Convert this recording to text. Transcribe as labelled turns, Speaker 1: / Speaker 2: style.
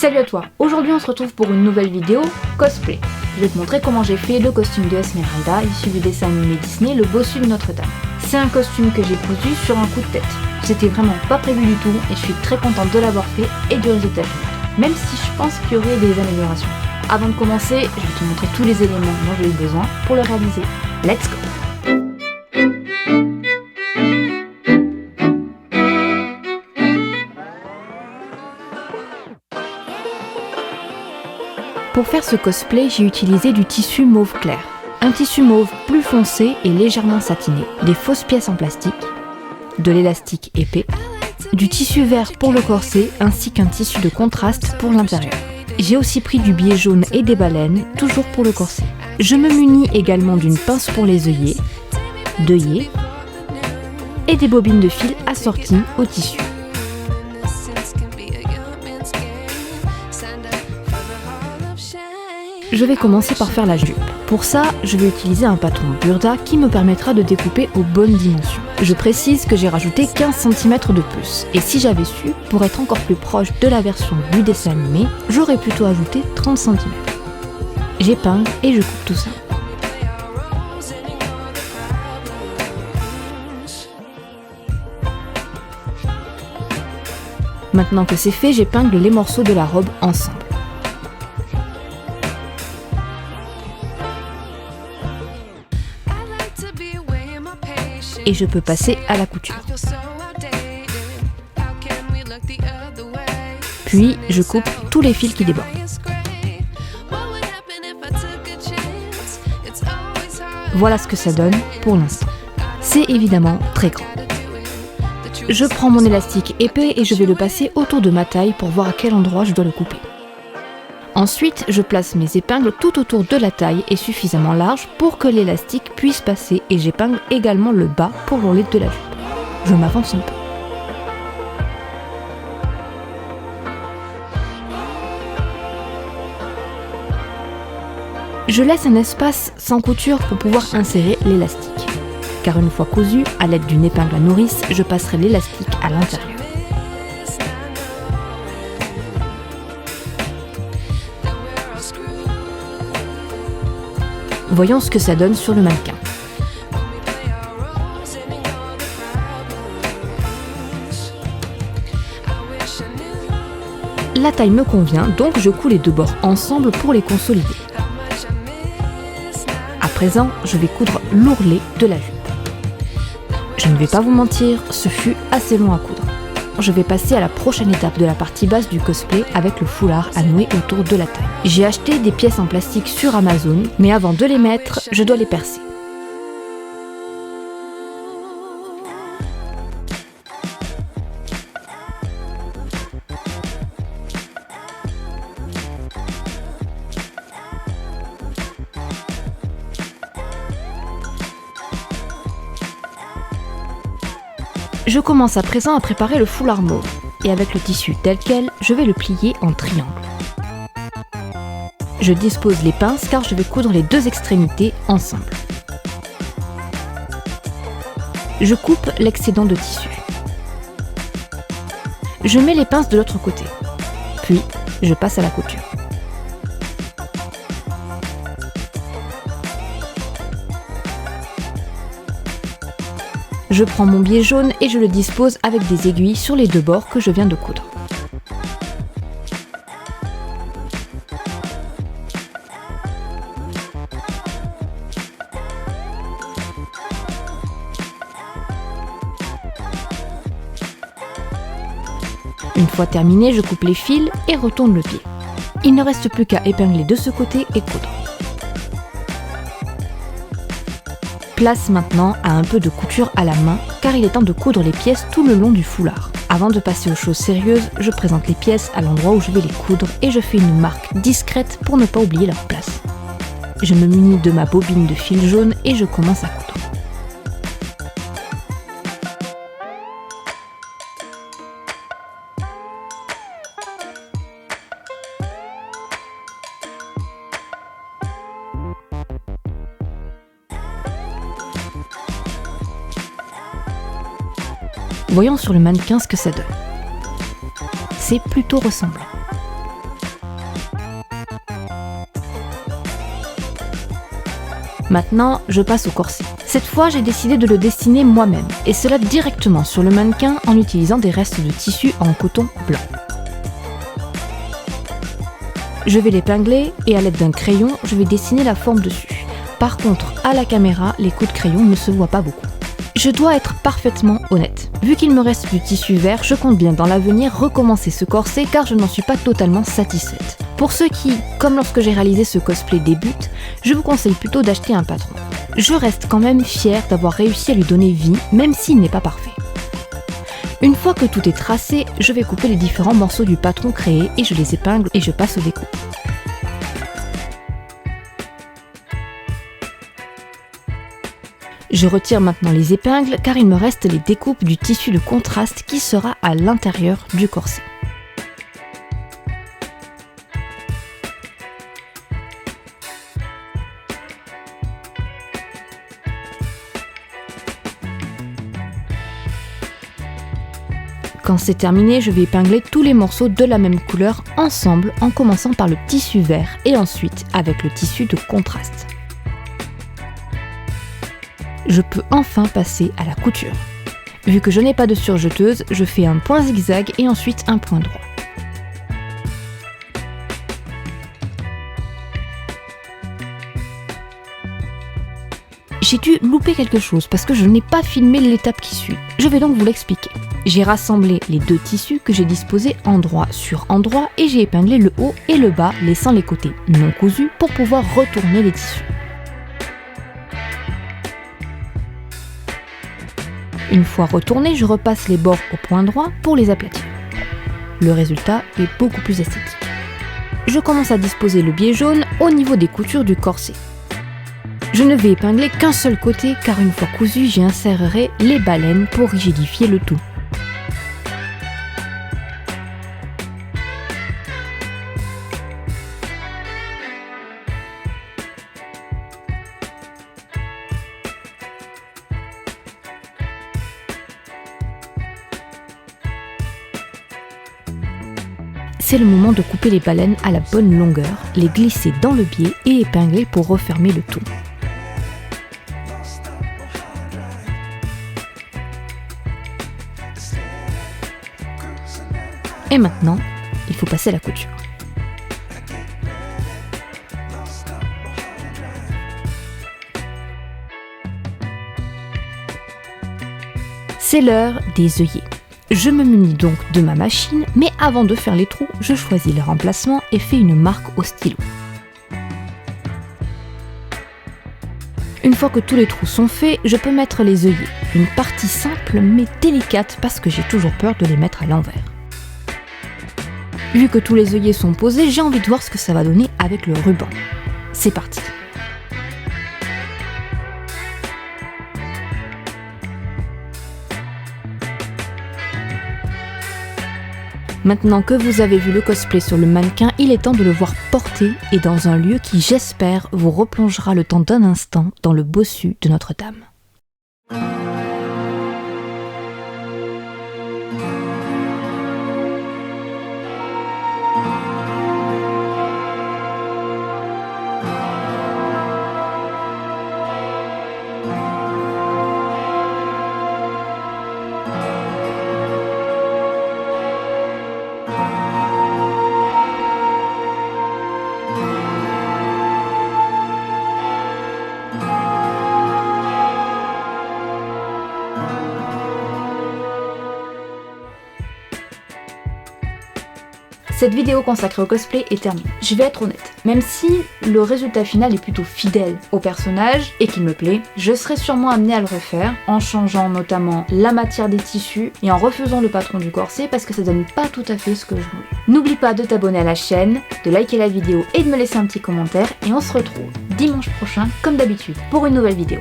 Speaker 1: Salut à toi, aujourd'hui on se retrouve pour une nouvelle vidéo cosplay. Je vais te montrer comment j'ai fait le costume de Esmeralda, issu du dessin animé Disney, le bossu de Notre-Dame. C'est un costume que j'ai cousu sur un coup de tête. C'était vraiment pas prévu du tout et je suis très contente de l'avoir fait et du résultat final. Même si je pense qu'il y aurait des améliorations. Avant de commencer, je vais te montrer tous les éléments dont j'ai eu besoin pour le réaliser. Let's go! Pour faire ce cosplay, j'ai utilisé du tissu mauve clair. Un tissu mauve plus foncé et légèrement satiné, des fausses pièces en plastique, de l'élastique épais, du tissu vert pour le corset ainsi qu'un tissu de contraste pour l'intérieur. J'ai aussi pris du biais jaune et des baleines, toujours pour le corset. Je me munis également d'une pince pour les œillets, d'œillets et des bobines de fil assorties au tissu. Je vais commencer par faire la jupe. Pour ça, je vais utiliser un patron Burda qui me permettra de découper aux bonnes dimensions. Je précise que j'ai rajouté 15 cm de plus. Et si j'avais su, pour être encore plus proche de la version du dessin animé, j'aurais plutôt ajouté 30 cm. J'épingle et je coupe tout ça. Maintenant que c'est fait, j'épingle les morceaux de la robe ensemble. Et je peux passer à la couture. Puis je coupe tous les fils qui débordent. Voilà ce que ça donne pour l'instant. C'est évidemment très grand. Je prends mon élastique épais et je vais le passer autour de ma taille pour voir à quel endroit je dois le couper. Ensuite, je place mes épingles tout autour de la taille et suffisamment large pour que l'élastique puisse passer et j'épingle également le bas pour l'ourlet de la jupe. Je m'avance un peu. Je laisse un espace sans couture pour pouvoir insérer l'élastique. Car une fois cousu, à l'aide d'une épingle à nourrice, je passerai l'élastique à l'intérieur. Voyons ce que ça donne sur le mannequin. La taille me convient, donc je coud les deux bords ensemble pour les consolider. À présent, je vais coudre l'ourlet de la jupe. Je ne vais pas vous mentir, ce fut assez long à coudre. Je vais passer à la prochaine étape de la partie basse du cosplay avec le foulard à nouer autour de la taille. J'ai acheté des pièces en plastique sur Amazon, mais avant de les mettre, je dois les percer. Je commence à présent à préparer le foulard mauve, et avec le tissu tel quel, je vais le plier en triangle. Je dispose les pinces car je vais coudre les deux extrémités ensemble. Je coupe l'excédent de tissu. Je mets les pinces de l'autre côté, puis je passe à la couture. Je prends mon biais jaune et je le dispose avec des aiguilles sur les deux bords que je viens de coudre. Une fois terminé, je coupe les fils et retourne le pied. Il ne reste plus qu'à épingler de ce côté et coudre. Place maintenant à un peu de couture à la main car il est temps de coudre les pièces tout le long du foulard. Avant de passer aux choses sérieuses, je présente les pièces à l'endroit où je vais les coudre et je fais une marque discrète pour ne pas oublier leur place. Je me munis de ma bobine de fil jaune et je commence à coudre. Voyons sur le mannequin ce que ça donne. C'est plutôt ressemblant. Maintenant, je passe au corset. Cette fois, j'ai décidé de le dessiner moi-même, et cela directement sur le mannequin en utilisant des restes de tissu en coton blanc. Je vais l'épingler et à l'aide d'un crayon, je vais dessiner la forme dessus. Par contre, à la caméra, les coups de crayon ne se voient pas beaucoup. Je dois être parfaitement honnête. Vu qu'il me reste du tissu vert, je compte bien dans l'avenir recommencer ce corset car je n'en suis pas totalement satisfaite. Pour ceux qui, comme lorsque j'ai réalisé ce cosplay, débutent, je vous conseille plutôt d'acheter un patron. Je reste quand même fière d'avoir réussi à lui donner vie, même s'il n'est pas parfait. Une fois que tout est tracé, je vais couper les différents morceaux du patron créé et je les épingle et je passe au découpe. Je retire maintenant les épingles car il me reste les découpes du tissu de contraste qui sera à l'intérieur du corset. Quand c'est terminé, je vais épingler tous les morceaux de la même couleur ensemble en commençant par le tissu vert et ensuite avec le tissu de contraste. Je peux enfin passer à la couture. Vu que je n'ai pas de surjeteuse, je fais un point zigzag et ensuite un point droit. J'ai dû louper quelque chose parce que je n'ai pas filmé l'étape qui suit. Je vais donc vous l'expliquer. J'ai rassemblé les deux tissus que j'ai disposés endroit sur endroit et j'ai épinglé le haut et le bas, laissant les côtés non cousus pour pouvoir retourner les tissus. Une fois retournés, je repasse les bords au point droit pour les aplatir. Le résultat est beaucoup plus esthétique. Je commence à disposer le biais jaune au niveau des coutures du corset. Je ne vais épingler qu'un seul côté car une fois cousu, j'y insérerai les baleines pour rigidifier le tout. C'est le moment de couper les baleines à la bonne longueur, les glisser dans le biais et épingler pour refermer le tout. Et maintenant, il faut passer à la couture. C'est l'heure des œillets. Je me munis donc de ma machine, mais avant de faire les trous, je choisis le remplacement et fais une marque au stylo. Une fois que tous les trous sont faits, je peux mettre les œillets. Une partie simple mais délicate parce que j'ai toujours peur de les mettre à l'envers. Vu que tous les œillets sont posés, j'ai envie de voir ce que ça va donner avec le ruban. C'est parti! Maintenant que vous avez vu le cosplay sur le mannequin, il est temps de le voir porté et dans un lieu qui, j'espère, vous replongera le temps d'un instant dans le bossu de Notre-Dame. Cette vidéo consacrée au cosplay est terminée. Je vais être honnête, même si le résultat final est plutôt fidèle au personnage et qu'il me plaît, je serai sûrement amenée à le refaire en changeant notamment la matière des tissus et en refaisant le patron du corset parce que ça donne pas tout à fait ce que je voulais. N'oublie pas de t'abonner à la chaîne, de liker la vidéo et de me laisser un petit commentaire et on se retrouve dimanche prochain comme d'habitude pour une nouvelle vidéo.